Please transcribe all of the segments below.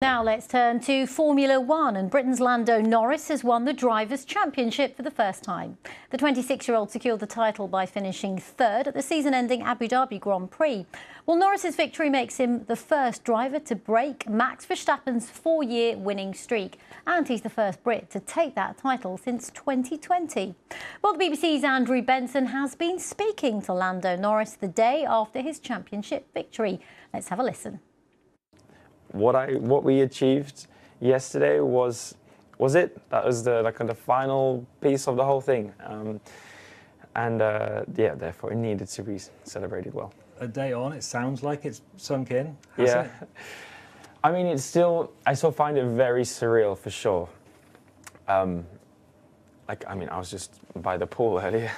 Now let's turn to Formula One, and Britain's Lando Norris has won the Drivers' Championship for the first time. The 26-year-old secured the title by finishing third at the season-ending Abu Dhabi Grand Prix. Well, Norris's victory makes him the first driver to break Max Verstappen's 4-year winning streak, and he's the first Brit to take that title since 2020. Well, the BBC's Andrew Benson has been speaking to Lando Norris the day after his championship victory. Let's have a listen. What we achieved yesterday was it. That was the final piece of the whole thing, yeah, therefore it needed to be celebrated well. A day on, it sounds like it's sunk in. Yeah, it? I mean, I still find it very surreal for sure. I was just by the pool earlier,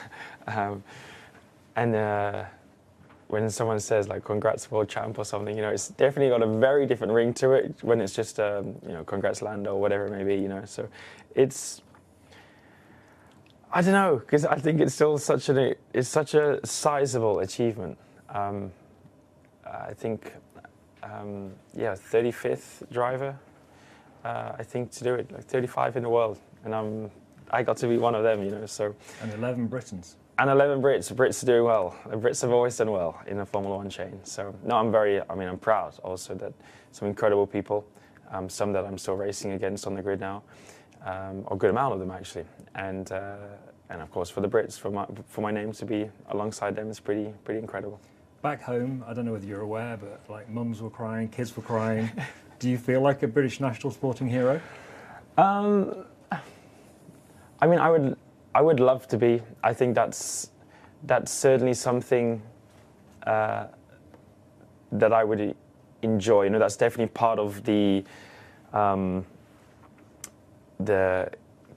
when someone says like "Congrats world champ" or something, you know, it's definitely got a very different ring to it when it's just you know, "Congrats Lando" or whatever it may be, you know. So it's, I don't know, because I think it's still such a sizable achievement. I think yeah, 35th driver, I think, to do it, like 35 in the world, and I got to be one of them, you know. So, and 11 Britons. And 11 Brits. Brits are doing well. The Brits have always done well in the Formula One chain. So, no, I'm proud also that some incredible people, some that I'm still racing against on the grid now, a good amount of them actually. And of course for the Brits, for my name to be alongside them is pretty incredible. Back home, I don't know whether you're aware, but like mums were crying, kids were crying. Do you feel like a British national sporting hero? I mean, I would love to be. I think that's certainly something that I would enjoy. You know, that's definitely part of the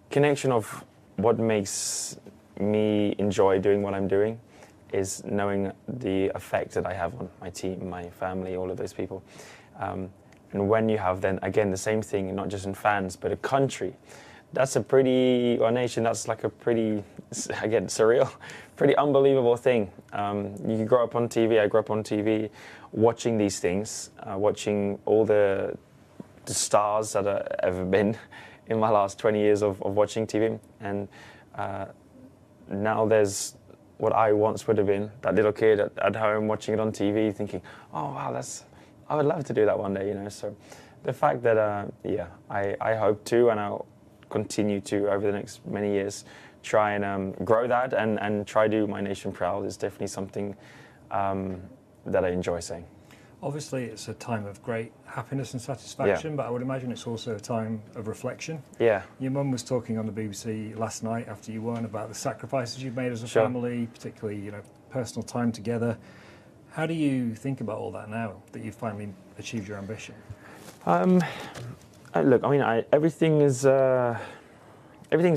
connection of what makes me enjoy doing what I'm doing, is knowing the effect that I have on my team, my family, all of those people. And when you have then again the same thing, not just in fans but a country. That's a nation, that's like a pretty, again, surreal, pretty unbelievable thing. You grow up on TV, I grew up on TV, watching these things, watching all the stars that have ever been in my last 20 years of watching TV. And now there's what I once would have been, that little kid at home watching it on TV thinking, oh wow, I would love to do that one day, you know. So the fact that, yeah, I hope to, and I'll continue to over the next many years try and grow that and try to do my nation proud is definitely something that I enjoy saying. Obviously it's a time of great happiness and satisfaction, yeah, but I would imagine it's also a time of reflection. Yeah. Your mum was talking on the BBC last night after you won about the sacrifices you've made as a Sure. family, particularly, you know, personal time together. How do you think about all that now that you've finally achieved your ambition? Look, I mean, everything's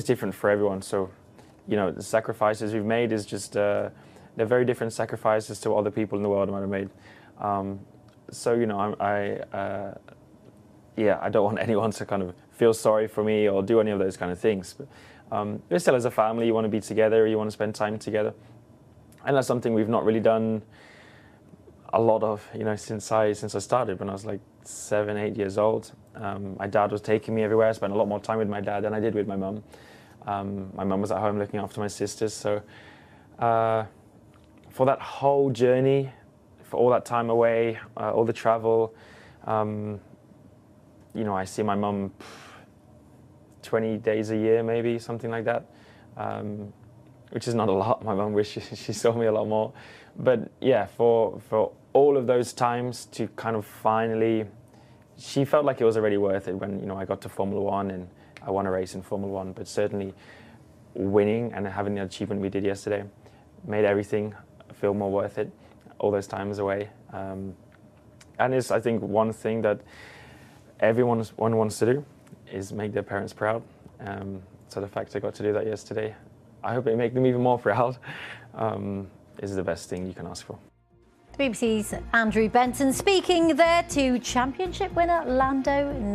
different for everyone. So, you know, the sacrifices we've made is just they're very different sacrifices to other people in the world might have made. So, you know, yeah, I don't want anyone to kind of feel sorry for me or do any of those kind of things. But still, as a family, you want to be together, you want to spend time together, and that's something we've not really done a lot of, you know, since I started when I was like 7, 8 years old. My dad was taking me everywhere. I spent a lot more time with my dad than I did with my mum. My mum was at home looking after my sisters. So for that whole journey, for all that time away, all the travel, you know, I see my mum 20 days a year, maybe, something like that, which is not a lot. My mum wishes she saw me a lot more. But yeah, for all of those times to kind of finally, she felt like it was already worth it when, you know, I got to Formula One and I won a race in Formula One. But certainly winning and having the achievement we did yesterday made everything feel more worth it, all those times away. And it's, I think, one thing that everyone wants to do is make their parents proud. So the fact I got to do that yesterday, I hope it make them even more proud, is the best thing you can ask for. The BBC's Andrew Benson speaking there to championship winner Lando Norris.